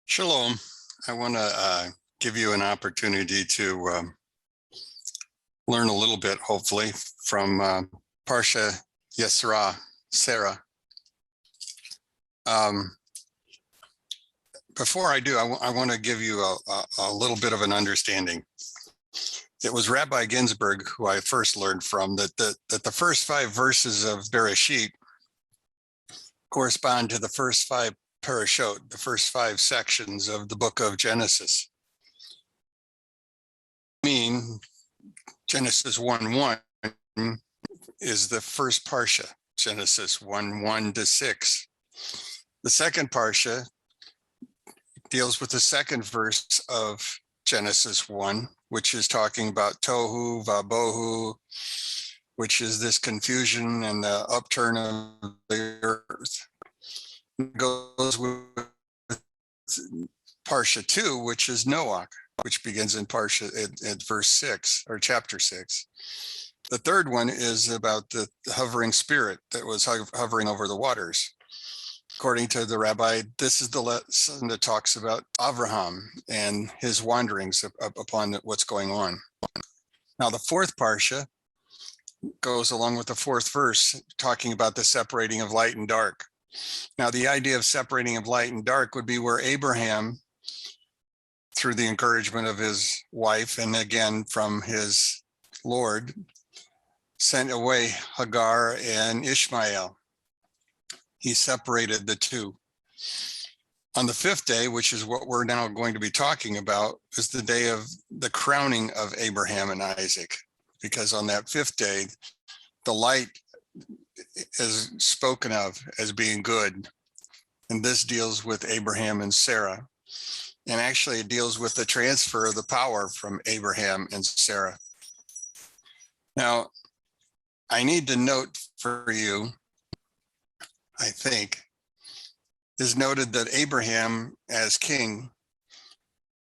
Shalom. I want to give you an opportunity to learn a little bit, hopefully, from Parsha Yesra, Sarah. Before I do, I want to give you a little bit of an understanding. It was Rabbi Ginsburg who I first learned from that the first 5 verses of Bereshit correspond to the first 5 parashot, the first 5 sections of the book of Genesis. Genesis 1:1 is the first parsha, Genesis 1:1 to 6. The second parsha deals with the second verse of Genesis 1, which is talking about tohu vabohu, which is this confusion and the upturn of the earth. It goes with Parsha 2, which is Noah, which begins in Parsha at verse 6 or chapter 6. The third one is about the hovering spirit that was hovering over the waters. According to the rabbi, this is the lesson that talks about Abraham and his wanderings upon what's going on. Now, the fourth Parsha goes along with the fourth verse, talking about the separating of light and dark. Now, the idea of separating of light and dark would be where Abraham, through the encouragement of his wife and again from his Lord, sent away Hagar and Ishmael. He separated the two. On the 5th day, which is what we're now going to be talking about, is the day of the crowning of Abraham and Isaac, because on that 5th day, the light is spoken of as being good. And this deals with Abraham and Sarah. And actually it deals with the transfer of the power from Abraham and Sarah. Now, I need to note for you, I think, is noted that Abraham, as king,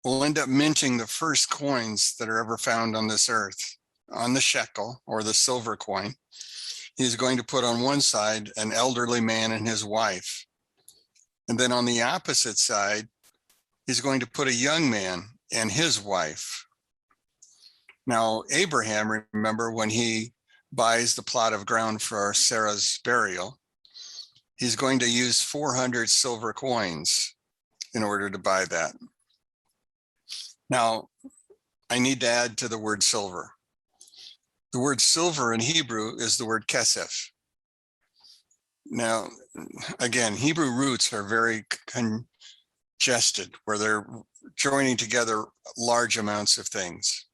will end up minting the first coins that are ever found on this earth. On the shekel, or the silver coin, he's going to put on one side an elderly man and his wife. And then on the opposite side, he's going to put a young man and his wife. Now, Abraham, remember, when he buys the plot of ground for Sarah's burial, he's going to use 400 silver coins in order to buy that. Now, I need to add to the word silver. The word silver in Hebrew is the word kesef. Now, again, Hebrew roots are very congested, where they're joining together large amounts of things.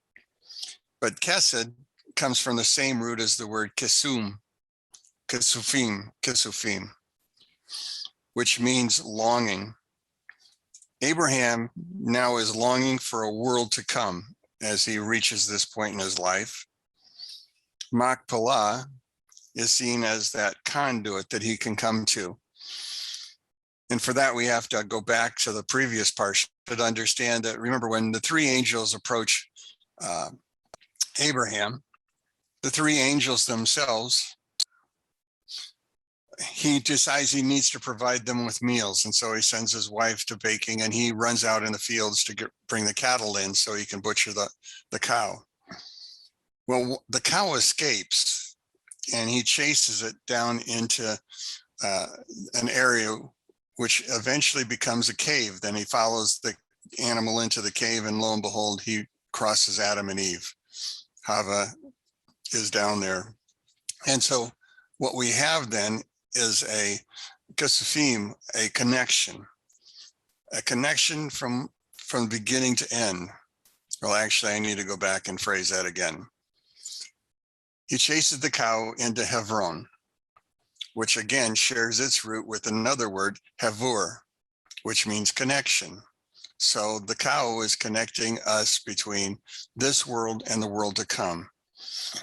But kesed comes from the same root as the word kesum, kesufim, which means longing. Abraham now is longing for a world to come as he reaches this point in his life. Machpelah is seen as that conduit that he can come to. And for that, we have to go back to the previous parsha to understand that, remember, when the 3 angels approach Abraham, the 3 angels themselves, he decides he needs to provide them with meals. And so he sends his wife to baking, and he runs out in the fields to bring the cattle in so he can butcher the cow. Well, the cow escapes, and he chases it down into an area which eventually becomes a cave. Then he follows the animal into the cave, and lo and behold, he crosses Adam and Eve. Hava is down there. And so what we have then is a kesufim, a connection from beginning to end. Well, actually, I need to go back and phrase that again. He chases the cow into Hebron, which again shares its root with another word, havur, which means connection. So the cow is connecting us between this world and the world to come.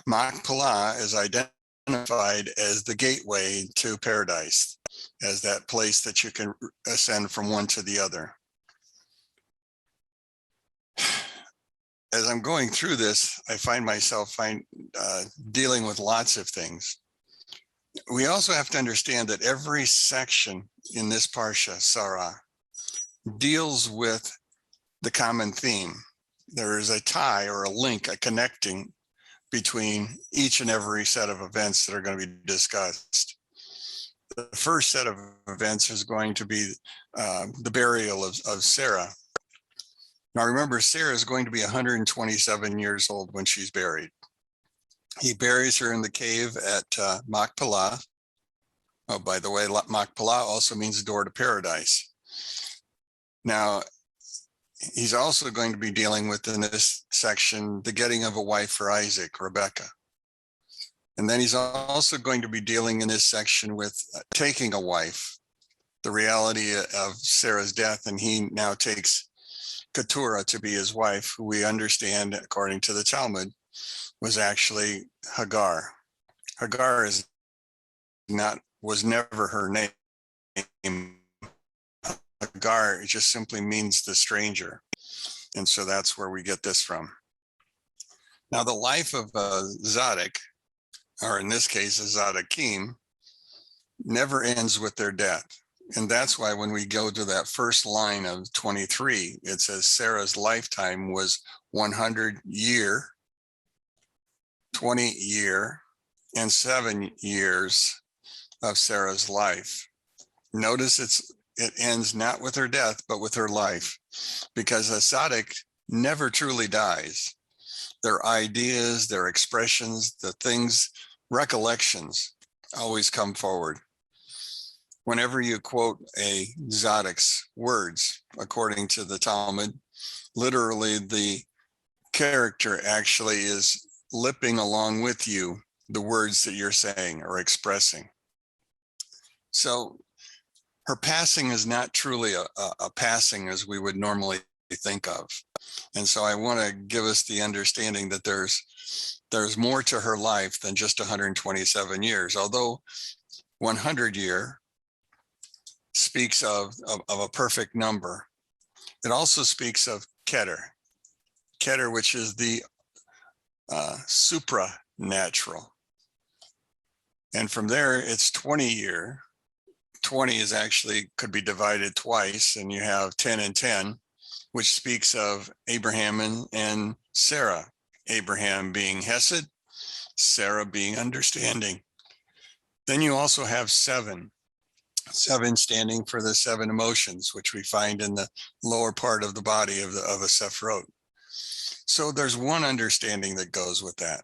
Machpelah is identified as the gateway to paradise, as that place that you can ascend from one to the other. As I'm going through this, I find myself dealing with lots of things. We also have to understand that every section in this Parsha, Sarah, deals with the common theme. There is a tie or a link, a connecting between each and every set of events that are going to be discussed. The first set of events is going to be the burial of Sarah. Now remember, Sarah is going to be 127 years old when she's buried. He buries her in the cave at Machpelah. Oh, by the way, Machpelah also means door to paradise. Now, he's also going to be dealing with, in this section, the getting of a wife for Isaac, Rebecca. And then he's also going to be dealing in this section with taking a wife, the reality of Sarah's death, and he now takes Keturah to be his wife, who we understand, according to the Talmud, was actually Hagar. Hagar was never her name. Hagar, it just simply means the stranger. And so that's where we get this from. Now, the life of Zadok, or in this case, Zadokim, never ends with their death. And that's why when we go to that first line of 23, it says Sarah's lifetime was 100 year, 20 year, and 7 years of Sarah's life. Notice it ends not with her death, but with her life, because a tzaddik never truly dies. Their ideas, their expressions, the things, recollections always come forward. Whenever you quote a tzaddik's words, according to the Talmud, literally the character actually is lipping along with you the words that you're saying or expressing. So her passing is not truly a passing as we would normally think of. And so I want to give us the understanding that there's more to her life than just 127 years, although 100 year speaks of a perfect number. It also speaks of Keter, which is the supranatural. And from there, it's 20 year. 20 is actually could be divided twice, and you have 10 and 10, which speaks of Abraham and Sarah. Abraham being Hesed, Sarah being understanding. Then you also have 7 standing for the 7 emotions, which we find in the lower part of the body of a Sephiroth. So there's one understanding that goes with that.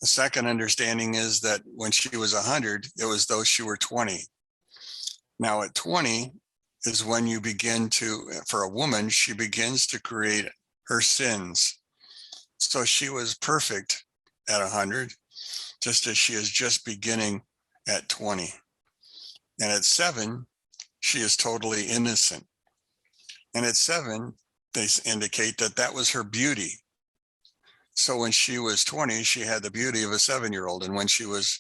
The second understanding is that when she was 100, it was though she were 20. Now at 20 is when you begin to, for a woman, she begins to create her sins. So she was perfect at 100, just as she is just beginning at 20. And at 7, she is totally innocent. And at 7, they indicate that was her beauty. So when she was 20, she had the beauty of a 7-year-old. And when she was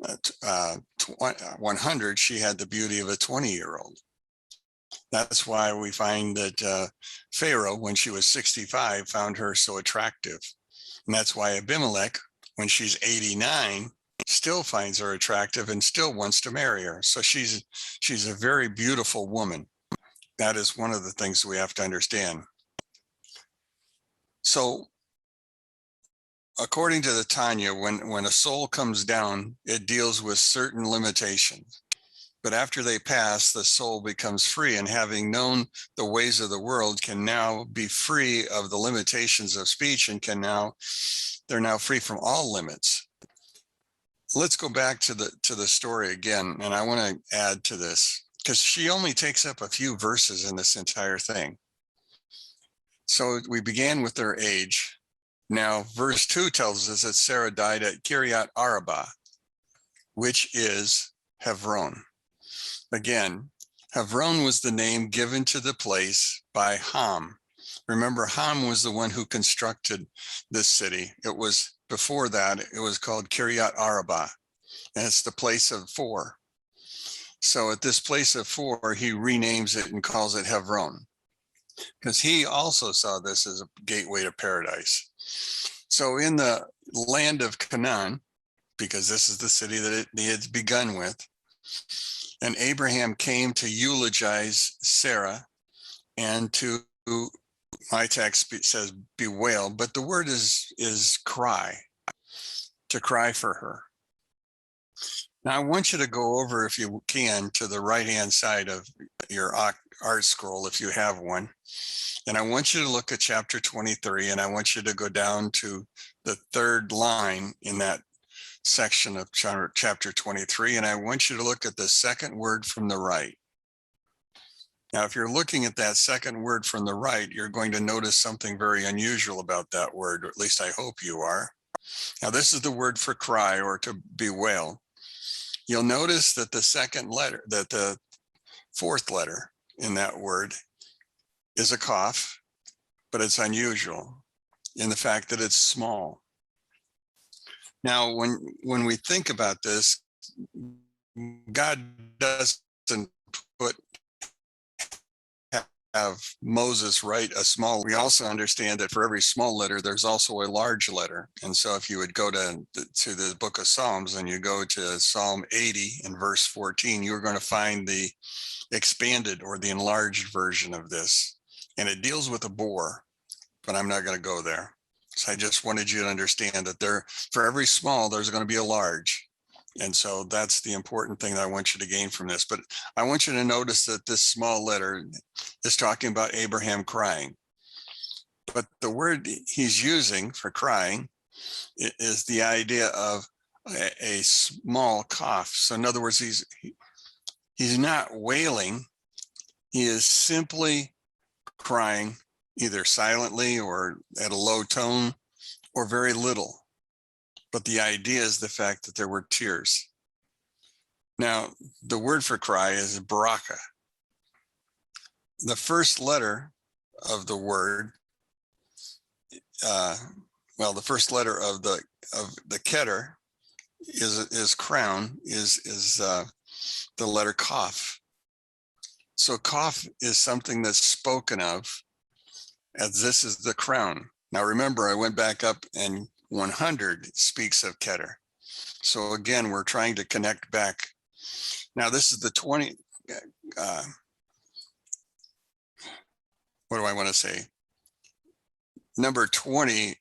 100, she had the beauty of a 20-year-old. That's why we find that Pharaoh, when she was 65, found her so attractive. And that's why Abimelech, when she's 89, still finds her attractive and still wants to marry her. So she's a very beautiful woman. That is one of the things we have to understand. So according to the Tanya, when a soul comes down, it deals with certain limitations. But after they pass, the soul becomes free, and having known the ways of the world, can now be free of the limitations of speech, and they're now free from all limits. Let's go back to the story again, and I want to add to this, because she only takes up a few verses in this entire thing. So we began with their age. Now, verse 2 tells us that Sarah died at Kiryat Arba, which is Hebron. Again, Hebron was the name given to the place by Ham. Remember, Ham was the one who constructed this city. It was before that, it was called Kiryat Arba, and it's the place of 4. So at this place of 4, he renames it and calls it Hebron, because he also saw this as a gateway to paradise. So in the land of Canaan, because this is the city that it had begun with, and Abraham came to eulogize Sarah, And to my text says bewail, but the word is cry, to cry for her. Now I want you to go over, if you can, to the right-hand side of your art scroll, if you have one. And I want you to look at chapter 23, and I want you to go down to the third line in that section of chapter 23. And I want you to look at the second word from the right. Now, if you're looking at that second word from the right, you're going to notice something very unusual about that word, or at least I hope you are. Now, this is the word for cry or to bewail. You'll notice that the second letter, that the fourth letter in that word is a cough, but it's unusual in the fact that it's small. Now, when we think about this, God doesn't have Moses write a small. We also understand that for every small letter, there's also a large letter. And so if you would go to the book of Psalms and you go to Psalm 80 and verse 14, you're going to find the expanded or the enlarged version of this. And it deals with a boar, but I'm not going to go there. So I just wanted you to understand that there, for every small, there's going to be a large. And so that's the important thing that I want you to gain from this. But I want you to notice that this small letter is talking about Abraham crying. But the word he's using for crying is the idea of a small cough. So in other words, he's not wailing. He is simply crying, either silently or at a low tone or very little. But the idea is the fact that there were tears. Now, the word for cry is baraka. The first letter of the word, the first letter of the keter is crown, is the letter kaf. So kaf is something that's spoken of as this is the crown. Now remember, I went back up and 100 speaks of keter. So again, we're trying to connect back. Now this is the 20, what do I want to say? Number 20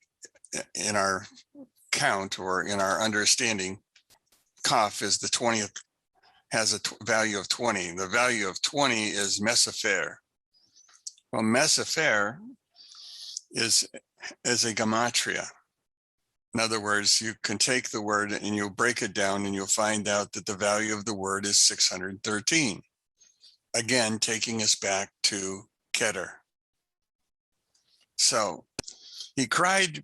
in our count or in our understanding, kaf is the 20th, has a value of 20. The value of 20 is mesafer. Well, mesafer is a gematria. In other words, you can take the word and you'll break it down and you'll find out that the value of the word is 613. Again, taking us back to keter. So he cried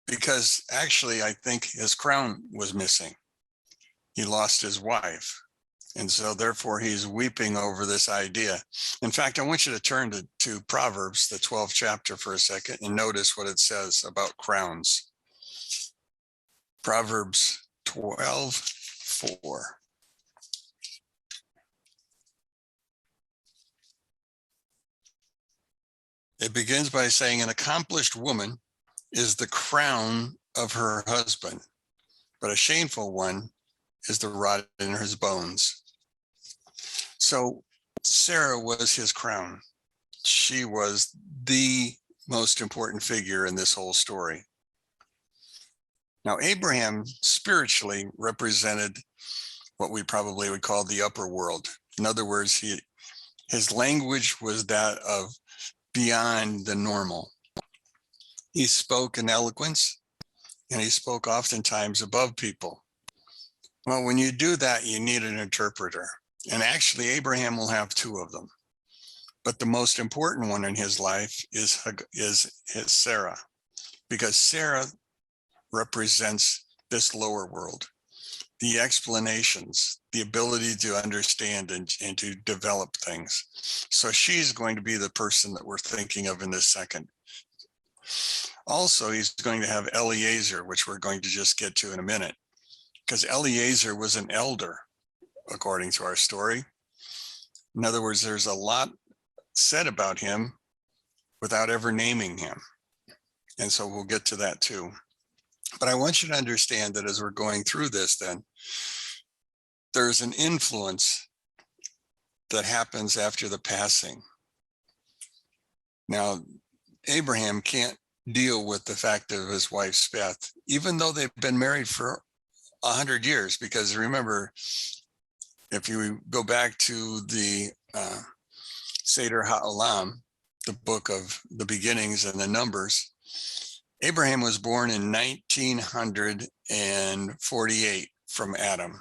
because actually I think his crown was missing. He lost his wife. And so therefore he's weeping over this idea. In fact, I want you to turn to Proverbs, the 12th chapter for a second, and notice what it says about crowns. Proverbs 12:4. It begins by saying, an accomplished woman is the crown of her husband, but a shameful one is the rod in his bones. So Sarah was his crown. She was the most important figure in this whole story. Now, Abraham spiritually represented what we probably would call the upper world. In other words, his language was that of beyond the normal. He spoke in eloquence, and he spoke oftentimes above people. Well, when you do that, you need an interpreter. And actually, Abraham will have two of them. But the most important one in his life is Sarah, because Sarah represents this lower world, the explanations, the ability to understand and to develop things. So she's going to be the person that we're thinking of in this second. Also, he's going to have Eliezer, which we're going to just get to in a minute, because Eliezer was an elder, according to our story. In other words, there's a lot said about him without ever naming him. And so we'll get to that too. But I want you to understand that as we're going through this, then there's an influence that happens after the passing. Now, Abraham can't deal with the fact of his wife's death, even though they've been married for 100 years, because remember, if you go back to the Seder HaOlam, the book of the beginnings and the numbers, Abraham was born in 1948 from Adam.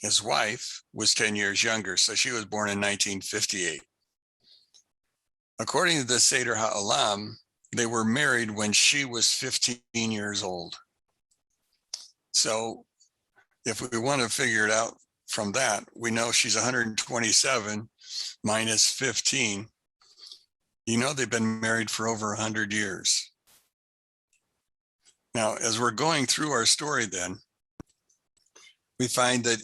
His wife was 10 years younger, so she was born in 1958. According to the Seder HaOlam, they were married when she was 15 years old. So if we want to figure it out from that, we know she's 127 minus 15. You know, they've been married for over 100 years. Now, as we're going through our story then, we find that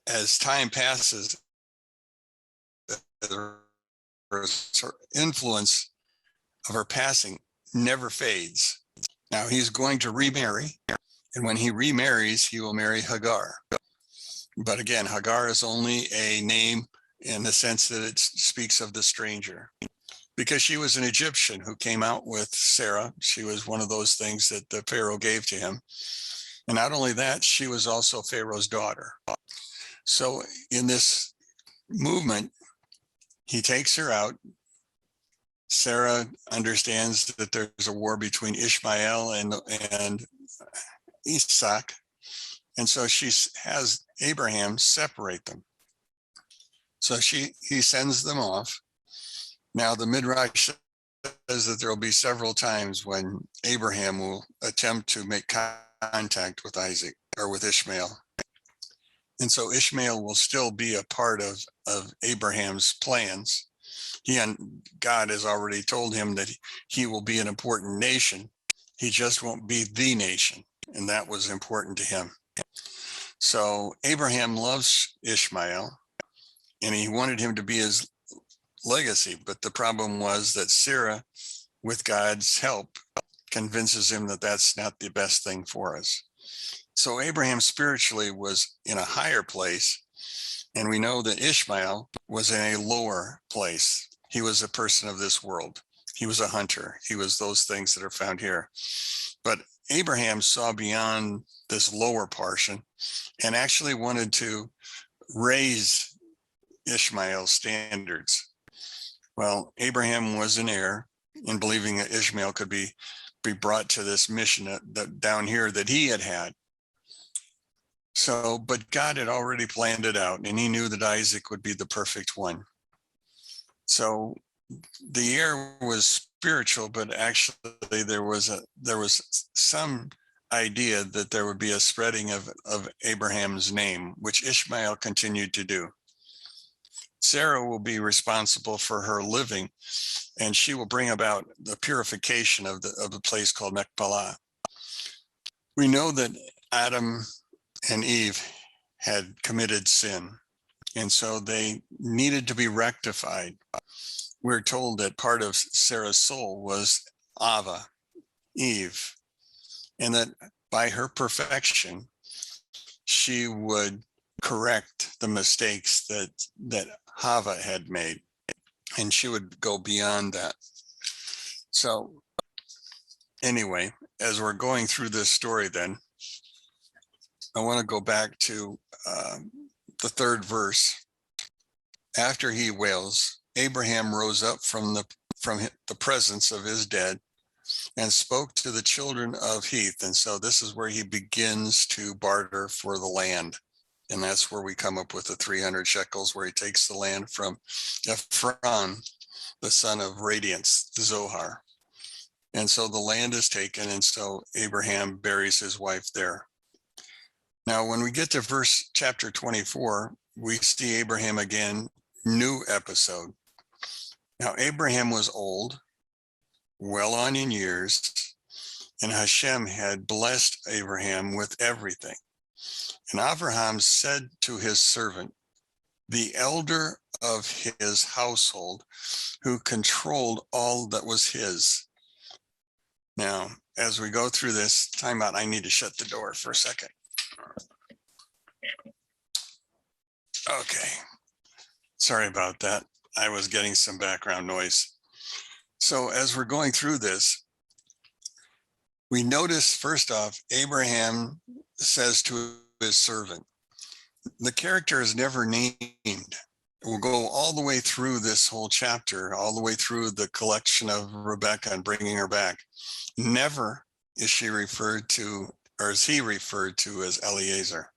as time passes, the influence of her passing never fades. Now, he's going to remarry, and when he remarries, he will marry Hagar. But again, Hagar is only a name in the sense that it speaks of the stranger, because she was an Egyptian who came out with Sarah. She was one of those things that the Pharaoh gave to him. And not only that, she was also Pharaoh's daughter. So in this movement, he takes her out. Sarah understands that there's a war between Ishmael and Isaac. And so she has Abraham separate them. So he sends them off. Now the Midrash says that there will be several times when Abraham will attempt to make contact with Isaac or with Ishmael. And so Ishmael will still be a part of Abraham's plans. God has already told him that he will be an important nation. He just won't be the nation. And that was important to him. So Abraham loves Ishmael, and he wanted him to be his legacy. But the problem was that Sarah, with God's help, convinces him that that's not the best thing for us. So Abraham spiritually was in a higher place, and we know that Ishmael was in a lower place. He was a person of this world. He was a hunter. He was those things that are found here. But Abraham saw beyond this lower portion and actually wanted to raise Ishmael's standards. Well, Abraham was an heir in believing that Ishmael could be brought to this mission that down here that he had. So, but God had already planned it out, and he knew that Isaac would be the perfect one. So the heir was spiritual, but actually there was some idea that there would be a spreading of Abraham's name, which Ishmael continued to do. Sarah will be responsible for her living, and she will bring about the purification of the place called Machpelah. We know that Adam and Eve had committed sin, and so they needed to be rectified. We're told that part of Sarah's soul was Ava, Eve, and that by her perfection, she would correct the mistakes that Hava had made, and she would go beyond that. So anyway, as we're going through this story then, I want to go back to the third verse. After he wails, Abraham rose up from the presence of his dead and spoke to the children of Heth. And so this is where he begins to barter for the land. And that's where we come up with the 300 shekels, where he takes the land from Ephron, the son of Radiance, Zohar. And so the land is taken, and so Abraham buries his wife there. Now, when we get to chapter 24, we see Abraham again, new episode. Now, Abraham was old, well on in years, and Hashem had blessed Abraham with everything. And Abraham said to his servant, the elder of his household, who controlled all that was his. Now, as we go through this, time out, I need to shut the door for a second. Okay, sorry about that. I was getting some background noise. So as we're going through this, we notice first off, Abraham says to his servant, the character is never named. We'll go all the way through this whole chapter, all the way through the collection of Rebecca and bringing her back. Never is she referred to, or is he referred to as Eliezer.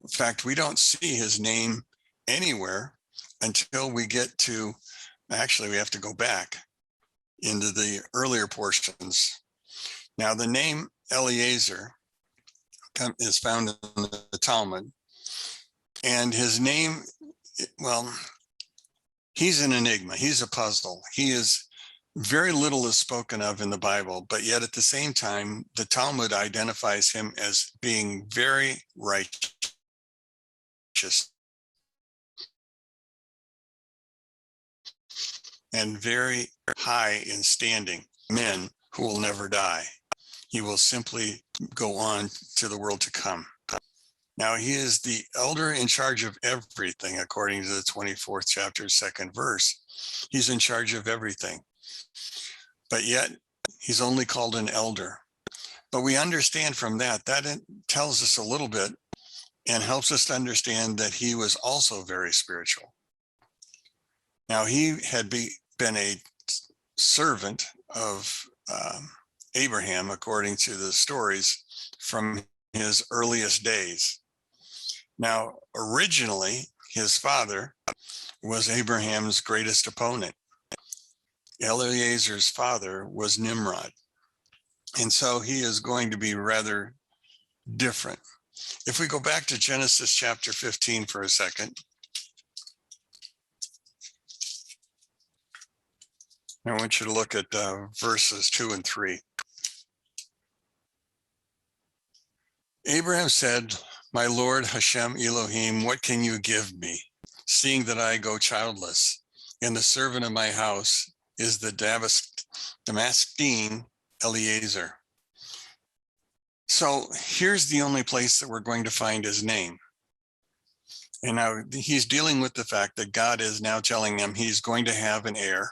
In fact, we don't see his name anywhere until we get to, actually, we have to go back into the earlier portions. Now, the name Eliezer is found in the Talmud, and his name, well, he's an enigma. He's a puzzle. He is, very little is spoken of in the Bible, but yet at the same time, the Talmud identifies him as being very righteous and very high in standing, men who will never die. He will simply go on to the world to come. Now, he is the elder in charge of everything, according to the 24th chapter, second verse. He's in charge of everything. But yet, he's only called an elder. But we understand from that, that it tells us a little bit and helps us to understand that he was also very spiritual. Now, he had been a servant of Abraham, according to the stories, from his earliest days. Now, originally, his father was Abraham's greatest opponent. Eliezer's father was Nimrod. And so he is going to be rather different. If we go back to Genesis chapter 15 for a second, I want you to look at verses 2 and 3. Abraham said, "My Lord Hashem Elohim, what can you give me, seeing that I go childless, and the servant of my house is the Damascene Eliezer?" So here's the only place that we're going to find his name. And now he's dealing with the fact that God is now telling him he's going to have an heir.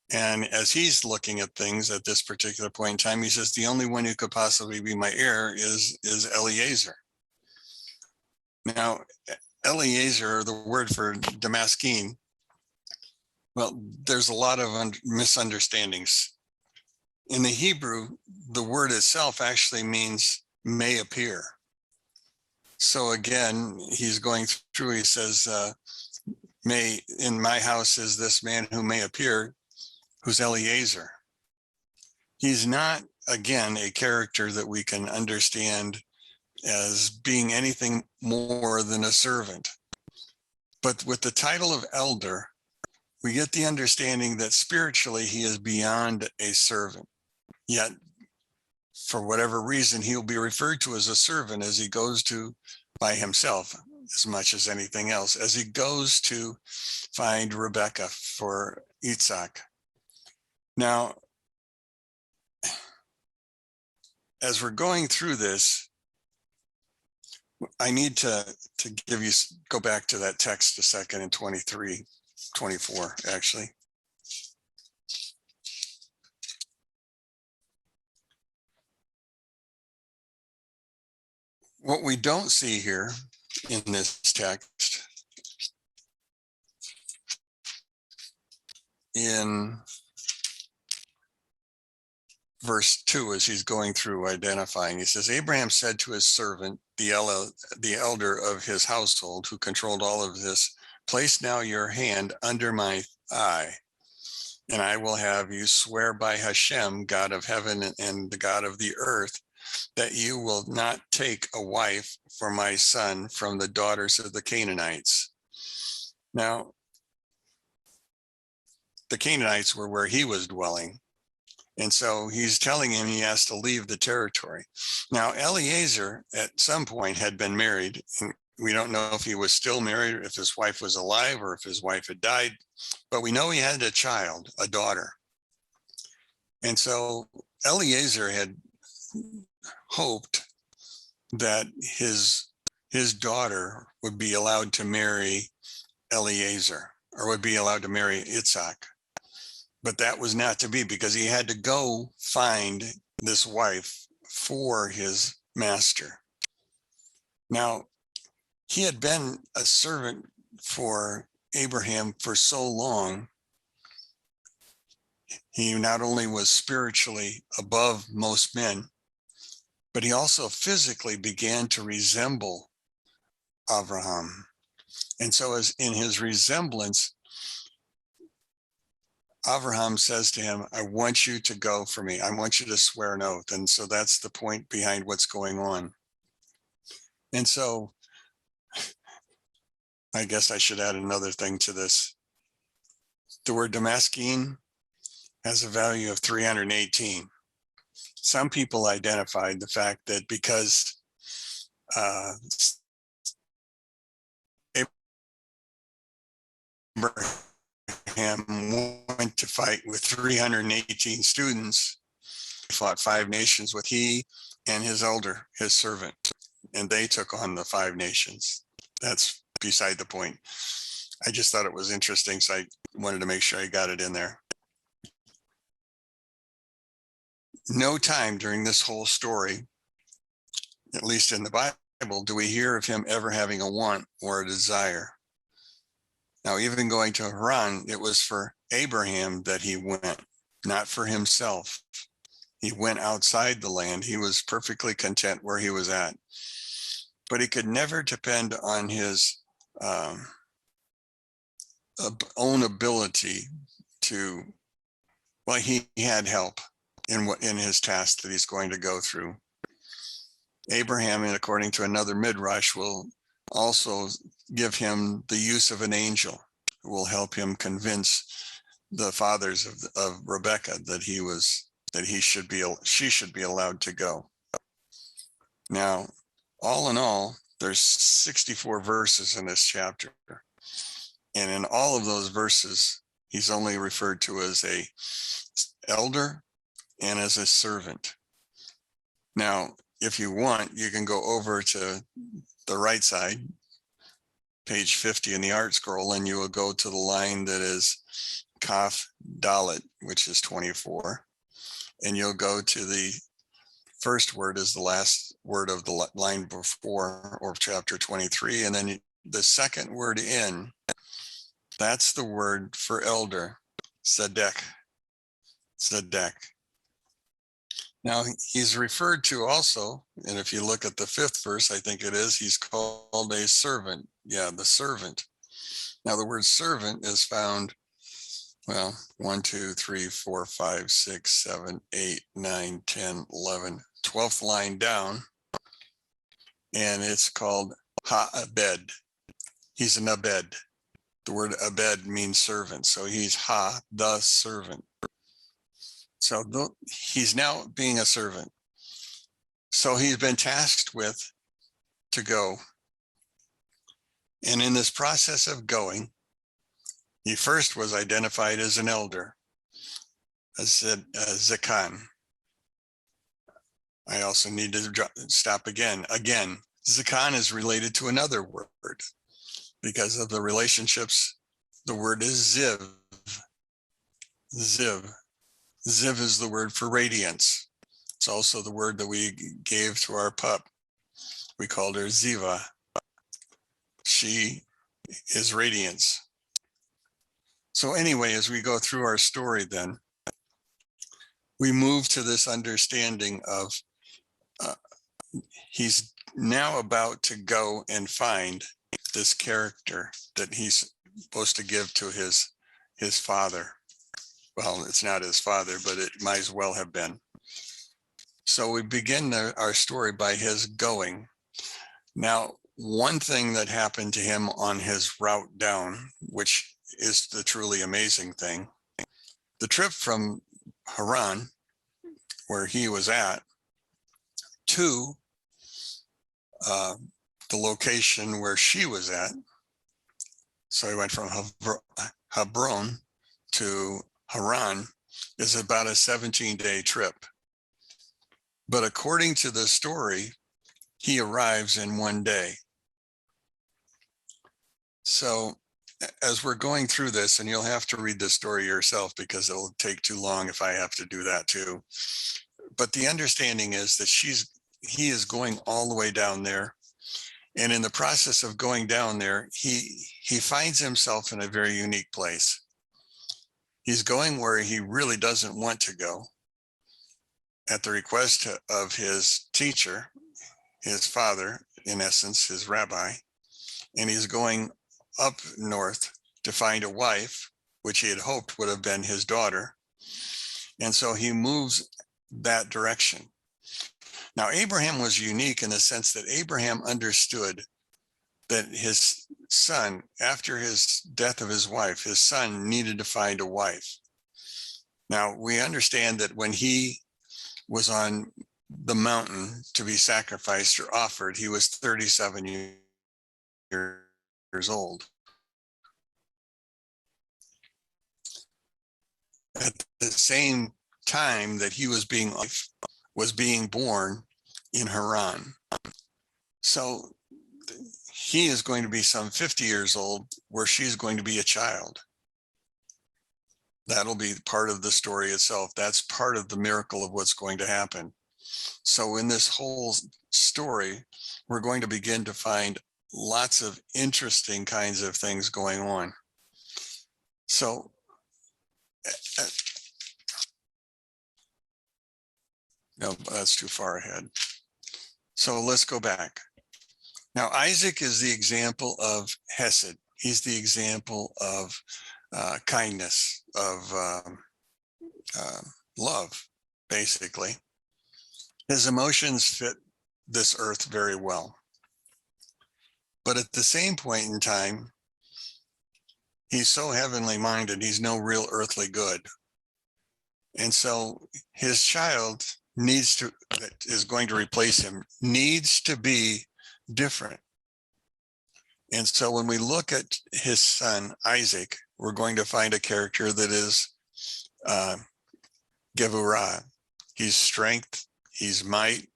And as he's looking at things at this particular point in time, he says, the only one who could possibly be my heir is Eliezer. Now, Eliezer, the word for Damascene, well, there's a lot of misunderstandings. In the Hebrew, the word itself actually means may appear. So again, he's going through, he says, may in my house is this man who may appear, who's Eliezer. He's not, again, a character that we can understand as being anything more than a servant. But with the title of elder, we get the understanding that spiritually he is beyond a servant. Yet, for whatever reason, he'll be referred to as a servant as he goes to by himself, as much as anything else, as he goes to find Rebecca for Isaac. Now, as we're going through this, I need to go back to that text a second in 24, actually. What we don't see here in this text, in verse 2, as he's going through identifying, he says, Abraham said to his servant, the elder of his household, who controlled all of this, place now your hand under my thigh, and I will have you swear by Hashem, God of heaven and the God of the earth, that you will not take a wife for my son from the daughters of the Canaanites. Now, the Canaanites were where he was dwelling. And so he's telling him he has to leave the territory. Now, Eliezer at some point had been married. And we don't know if he was still married, or if his wife was alive, or if his wife had died, but we know he had a child, a daughter. And so Eliezer had hoped that his daughter would be allowed to marry Eliezer, or would be allowed to marry Isaac. But that was not to be, because he had to go find this wife for his master. Now, he had been a servant for Abraham for so long. He not only was spiritually above most men, but he also physically began to resemble Abraham. And so as in his resemblance, Abraham says to him, I want you to go for me. I want you to swear an oath. And so that's the point behind what's going on. And so I guess I should add another thing to this. The word Damascene has a value of 318. Some people identified the fact that because Abraham went to fight with 318 students, he fought 5 nations with he and his elder, his servant, and they took on the 5 nations. That's beside the point. I just thought it was interesting, so I wanted to make sure I got it in there. No time during this whole story, at least in the Bible, do we hear of him ever having a want or a desire. Now, even going to Haran, it was for Abraham that he went, not for himself. He went outside the land. He was perfectly content where he was at. But he could never depend on his own ability to, well, he had help in his task that he's going to go through. Abraham, and according to another midrash, will also give him the use of an angel who will help him convince the fathers of Rebekah that she should be allowed to go. Now, all in all, there's 64 verses in this chapter. And in all of those verses, he's only referred to as a elder and as a servant. Now, if you want, you can go over to the right side, page 50 in the art scroll, and you will go to the line that is Kaf Dalet, which is 24. And you'll go to the first word is the last word of the line before, or chapter 23. And then the second word in, that's the word for elder, Tzedek. Now, he's referred to also, and if you look at the 5th verse, I think it is, he's called a servant. Yeah, the servant. Now, the word servant is found, well, 1, 2, 3, 4, 5, 6, 7, 8, 9, 10, 11, 12th line down, and it's called ha-abed. He's an abed. The word abed means servant, so he's the servant. So he's now being a servant. So he's been tasked with to go. And in this process of going, he first was identified as an elder, as a Zakan. I also need to stop again. Again, Zakan is related to another word because of the relationships. The word is Ziv. Ziv. Ziv is the word for radiance. It's also the word that we gave to our pup. We called her Ziva. She is radiance. So anyway, as we go through our story then, we move to this understanding of he's now about to go and find this character that he's supposed to give to his father. Well, it's not his father, but it might as well have been. So we begin our story by his going. Now, one thing that happened to him on his route down, which is the truly amazing thing, the trip from Haran, where he was at, to the location where she was at. So he went from Hebron to Haran, is about a 17-day trip. But according to the story, he arrives in 1 day. So as we're going through this, and you'll have to read this story yourself because it'll take too long if I have to do that too. But the understanding is that he is going all the way down there. And in the process of going down there, he finds himself in a very unique place. He's going where he really doesn't want to go at the request of his teacher, his father, in essence, his rabbi. And he's going up north to find a wife, which he had hoped would have been his daughter. And so he moves that direction. Now, Abraham was unique in the sense that Abraham understood that his son, after his death of his wife, his son needed to find a wife. Now, we understand that when he was on the mountain to be sacrificed or offered, he was 37 years old. At the same time that he was being born in Haran. So he is going to be some 50 years old where she's going to be a child. That'll be part of the story itself. That's part of the miracle of what's going to happen. So in this whole story, we're going to begin to find lots of interesting kinds of things going on. So no, that's too far ahead. So let's go back. Now, Isaac is the example of Hesed. He's the example of kindness, of love, basically. His emotions fit this earth very well. But at the same point in time, he's so heavenly minded, he's no real earthly good. And so his child that is going to replace him needs to be different. And so when we look at his son, Isaac, we're going to find a character that is Gevurah. He's strength, he's might.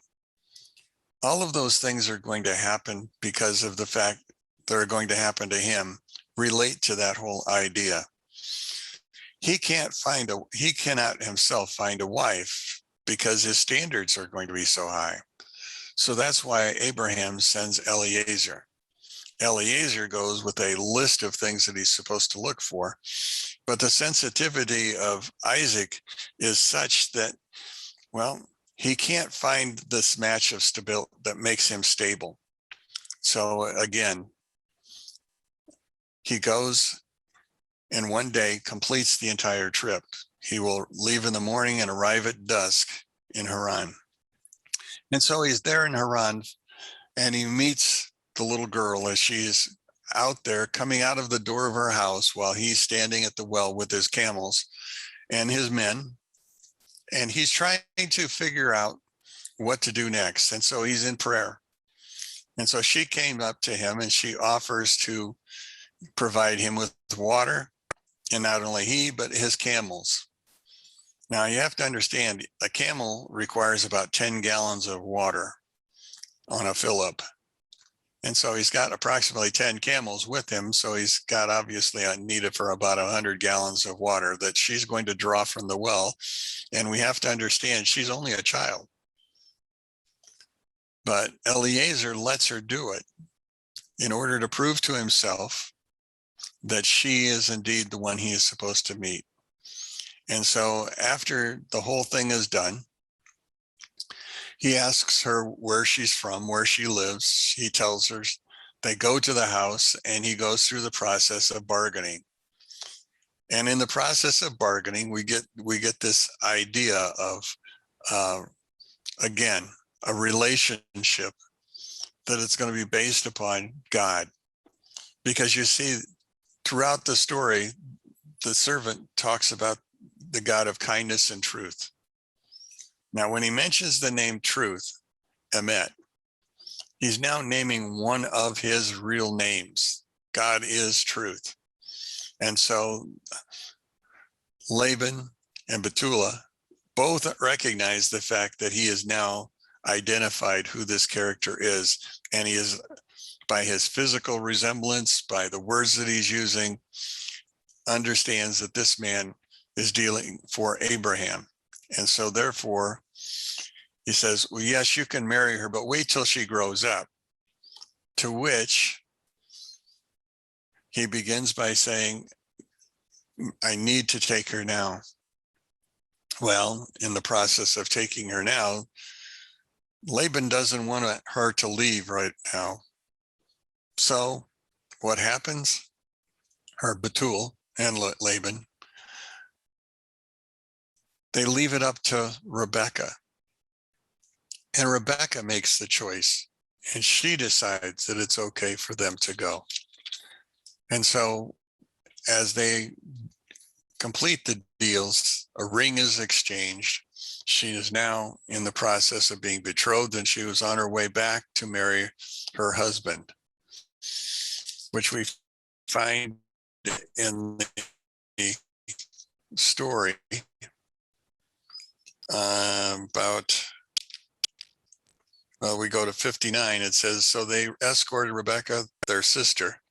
All of those things are going to happen because of the fact they're going to happen to him, relate to that whole idea. He cannot himself find a wife because his standards are going to be so high. So that's why Abraham sends Eliezer. Eliezer goes with a list of things that he's supposed to look for. But the sensitivity of Isaac is such that, well, he can't find this match of stability that makes him stable. So again, he goes and one day completes the entire trip. He will leave in the morning and arrive at dusk in Haran. And so he's there in Haran and he meets the little girl as she's out there coming out of the door of her house while he's standing at the well with his camels and his men. And he's trying to figure out what to do next. And so he's in prayer. And so she came up to him and she offers to provide him with water. And not only he, but his camels. Now you have to understand, a camel requires about 10 gallons of water on a fill-up. And so he's got approximately 10 camels with him. So he's got obviously needed for about 100 gallons of water that she's going to draw from the well. And we have to understand she's only a child. But Eliezer lets her do it in order to prove to himself that she is indeed the one he is supposed to meet. And so after the whole thing is done, he asks her where she's from, where she lives. He tells her, they go to the house and he goes through the process of bargaining. And in the process of bargaining, we get this idea of, again, a relationship that it's going to be based upon God. Because you see, throughout the story, the servant talks about the God of kindness and truth. Now, when he mentions the name truth, Emet, he's now naming one of his real names. God is truth. And so Laban and Bethulah both recognize the fact that he has now identified who this character is, and he is by his physical resemblance, by the words that he's using, understands that this man is dealing for Abraham. And so therefore, he says, well, yes, you can marry her, but wait till she grows up. To which he begins by saying, I need to take her now. Well, in the process of taking her now, Laban doesn't want her to leave right now. So what happens? Her Bethuel and Laban, they leave it up to Rebekah. And Rebekah makes the choice, and she decides that it's okay for them to go. And so as they complete the deals, a ring is exchanged. She is now in the process of being betrothed, and she was on her way back to marry her husband, which we find in the story about, well, we go to 59. It says, so they escorted Rebekah, their sister,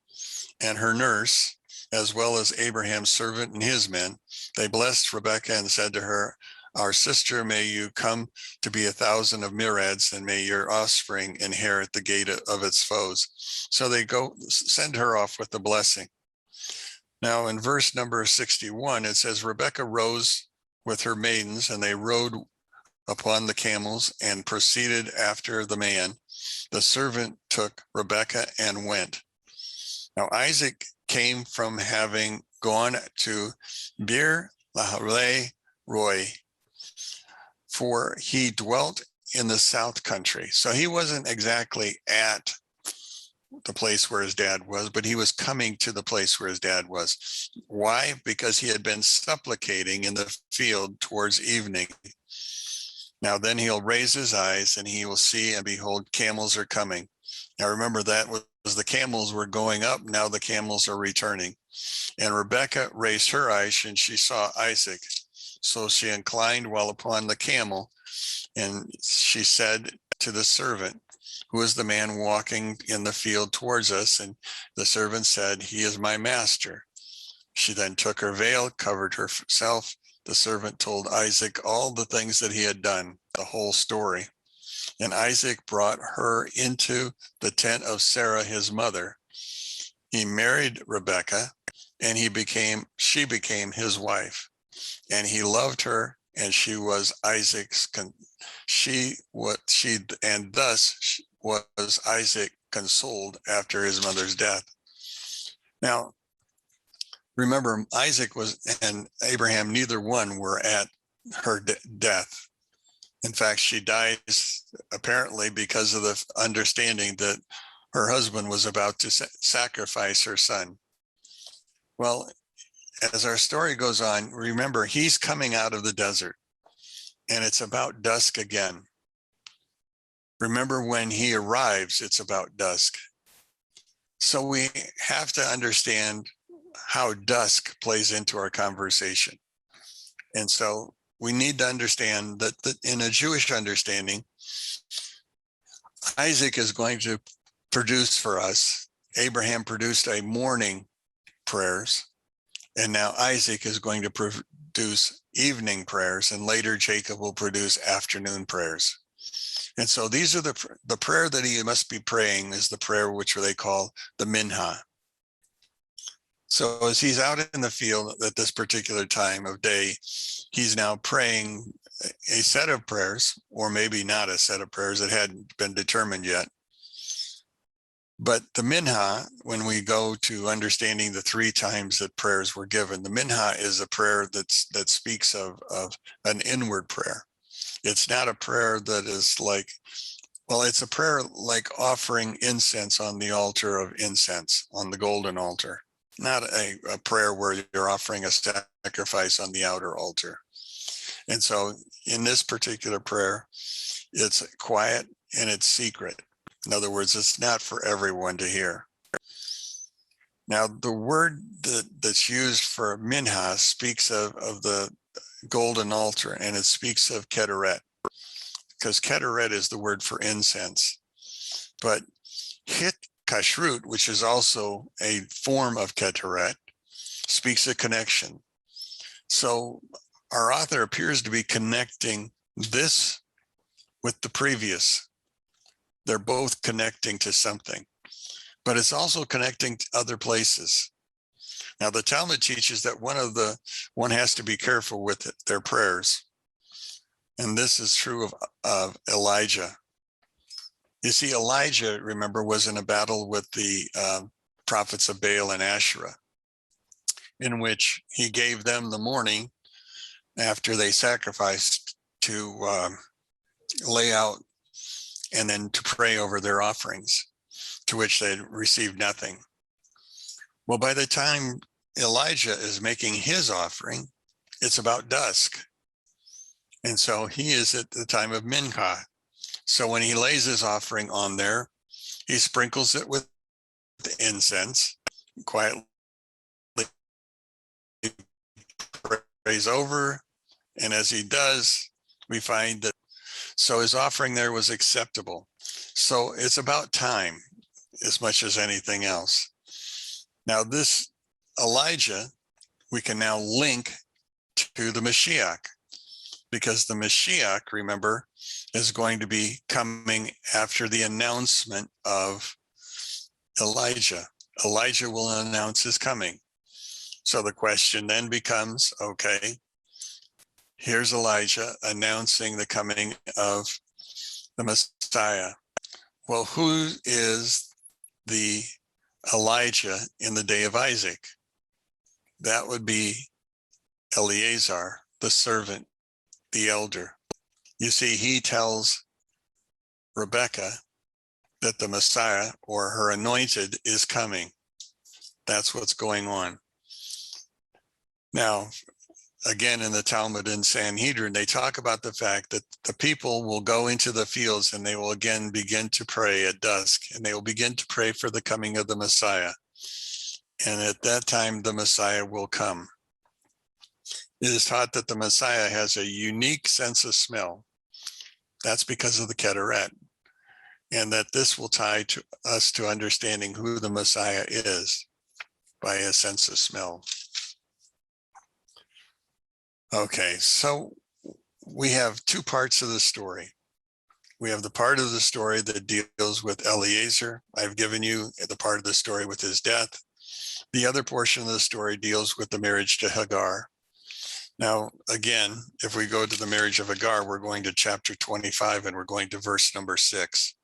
and her nurse, as well as Abraham's servant and his men. They blessed Rebekah and said to her, our sister, may you come to be 1,000 of myriads, and may your offspring inherit the gate of its foes. So they go send her off with the blessing. Now in verse number 61, it says, Rebekah rose with her maidens, and they rode upon the camels and proceeded after the man. The servant took Rebekah and went. Now Isaac came from having gone to Bir Lahai Roi, for he dwelt in the south country. So he wasn't exactly at the place where his dad was, but he was coming to the place where his dad was. Why? Because he had been supplicating in the field towards evening. Now then he'll raise his eyes and he will see, and behold, camels are coming. Now remember, that was the camels were going up. Now the camels are returning. And Rebekah raised her eyes and she saw Isaac. So she inclined while upon the camel, and she said to the servant, who is the man walking in the field towards us? And the servant said, he is my master. She then took her veil, covered herself. The servant told Isaac all the things that he had done, the whole story. And Isaac brought her into the tent of Sarah, his mother. He married Rebekah, and she became his wife. And he loved her, and she was Isaac's, and thus was Isaac consoled after his mother's death. Now, remember, Isaac and Abraham, neither one were at her death. In fact, she dies apparently because of the understanding that her husband was about to sacrifice her son. Well, as our story goes on, remember, he's coming out of the desert, and it's about dusk again. Remember, when he arrives, it's about dusk. So we have to understand how dusk plays into our conversation. And so we need to understand that in a Jewish understanding, Isaac is going to produce for us. Abraham produced a morning prayers, and now Isaac is going to produce evening prayers, and later Jacob will produce afternoon prayers. And so these are the prayer that he must be praying is the prayer which they call the minha. So as he's out in the field at this particular time of day, he's now praying a set of prayers, or maybe not a set of prayers that hadn't been determined yet. But the minha, when we go to understanding the 3 times that prayers were given, the minha is a prayer that speaks of an inward prayer. It's not a prayer that is like, well, it's a prayer like offering incense on the altar of incense, on the golden altar, not a prayer where you're offering a sacrifice on the outer altar. And so in this particular prayer, it's quiet and it's secret. In other words, it's not for everyone to hear. Now, the word that's used for minha speaks of the golden altar, and it speaks of keteret, because keteret is the word for incense. But hit kashrut, which is also a form of keteret, speaks of connection. So our author appears to be connecting this with the previous. They're both connecting to something, but it's also connecting to other places. Now, the Talmud teaches that one has to be careful with it, their prayers. And this is true of Elijah. You see, Elijah, remember, was in a battle with the prophets of Baal and Asherah, in which he gave them the morning after they sacrificed to lay out and then to pray over their offerings, to which they received nothing. Well, by the time Elijah is making his offering, it's about dusk. And so he is at the time of Mincha. So when he lays his offering on there, he sprinkles it with incense, quietly prays over. And as he does, we find that, so his offering there was acceptable. So it's about time as much as anything else. Now this Elijah, we can now link to the Mashiach, because the Mashiach, remember, is going to be coming after the announcement of Elijah. Elijah will announce his coming. So the question then becomes, okay, here's Elijah announcing the coming of the Messiah. Well, who is the Elijah in the day of Isaac? That would be Eleazar, the servant, the elder. You see, he tells Rebecca that the Messiah, or her anointed, is coming. That's what's going on. Now, again, in the Talmud in Sanhedrin, they talk about the fact that the people will go into the fields and they will again begin to pray at dusk, and they will begin to pray for the coming of the Messiah. And at that time, the Messiah will come. It is taught that the Messiah has a unique sense of smell. That's because of the Keteret, and that this will tie to us to understanding who the Messiah is by a sense of smell. Okay, so we have two parts of the story. We have the part of the story that deals with Eliezer. I've given you the part of the story with his death. The other portion of the story deals with the marriage to Hagar. Now, again, if we go to the marriage of Hagar, we're going to chapter 25 and we're going to verse number 6.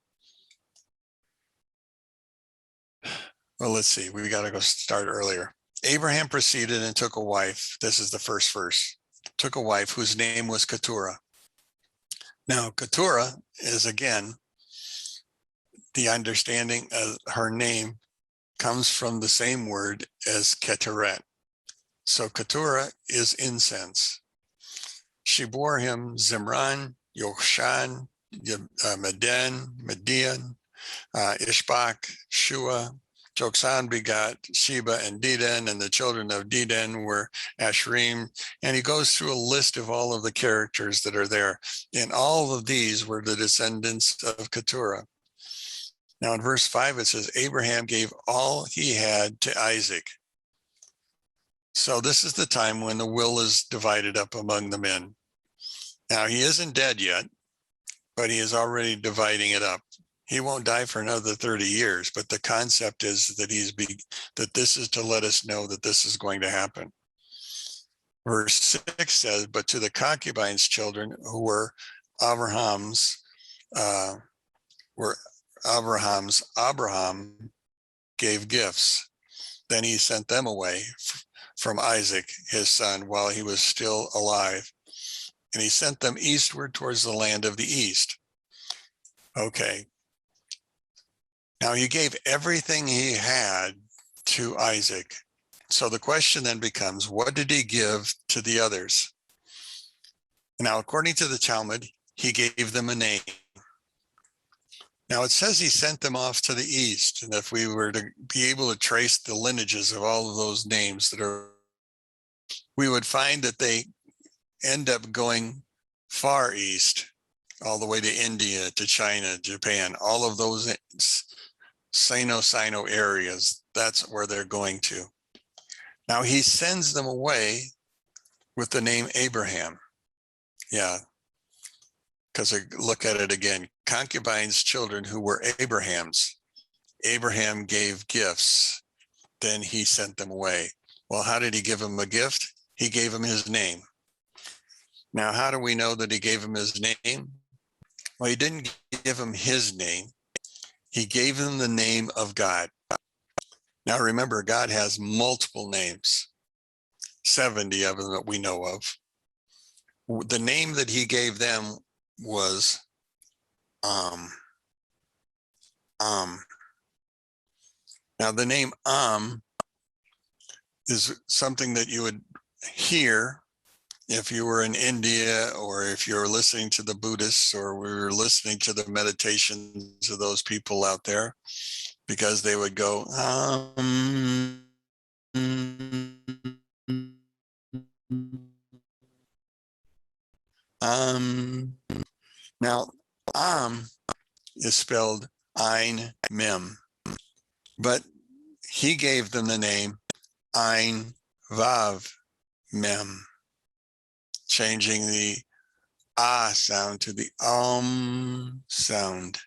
Well, let's see, we got to go start earlier. Abraham proceeded and took a wife. This is the first verse. Took a wife whose name was Keturah. Now, Keturah is, again, the understanding of her name comes from the same word as Keteret. So Keturah is incense. She bore him Zimran, Yokshan, Median, Ishbak, Shua. Joksan begot Sheba and Dedan, and the children of Dedan were Ashrim. And he goes through a list of all of the characters that are there. And all of these were the descendants of Keturah. Now in verse 5, it says, Abraham gave all he had to Isaac. So this is the time when the will is divided up among the men. Now he isn't dead yet, but he is already dividing it up. He won't die for another 30 years, but the concept is that that this is to let us know that this is going to happen. Verse 6 says, but to the concubines' children who were Abraham's, Abraham gave gifts. Then he sent them away from Isaac, his son, while he was still alive. And he sent them eastward towards the land of the east. Okay. Now he gave everything he had to Isaac. So the question then becomes, what did he give to the others? Now, according to the Talmud, he gave them a name. Now it says he sent them off to the east. And if we were to be able to trace the lineages of all of those names we would find that they end up going far east, all the way to India, to China, Japan, all of those Sino areas. That's where they're going to. Now he sends them away with the name Abraham. Yeah, because look at it again. Concubines' children who were Abraham's. Abraham gave gifts. Then he sent them away. Well, how did he give him a gift? He gave him his name. Now, how do we know that he gave him his name? Well, he didn't give him his name. He gave him the name of God. Now, remember, God has multiple names, 70 of them that we know of. The name that he gave them was Now, the name is something that you would hear if you were in India, or if you're listening to the Buddhists, or we were listening to the meditations of those people out there, because they would go, Now, is spelled Ein Mem, but he gave them the name Ein Vav Mem, changing the ah sound to the sound.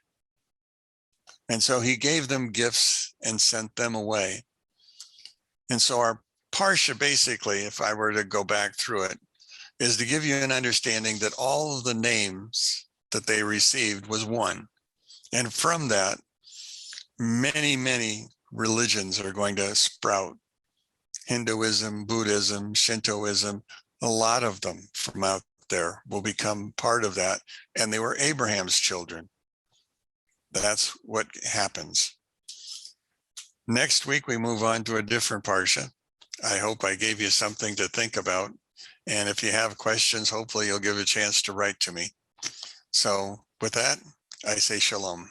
And so he gave them gifts and sent them away. And so our Parsha, basically, if I were to go back through it, is to give you an understanding that all of the names that they received was one. And from that, many, many religions are going to sprout. Hinduism, Buddhism, Shintoism, a lot of them from out there will become part of that. And they were Abraham's children. That's what happens. Next week, we move on to a different Parsha. I hope I gave you something to think about. And if you have questions, hopefully you'll give a chance to write to me. So with that, I say shalom.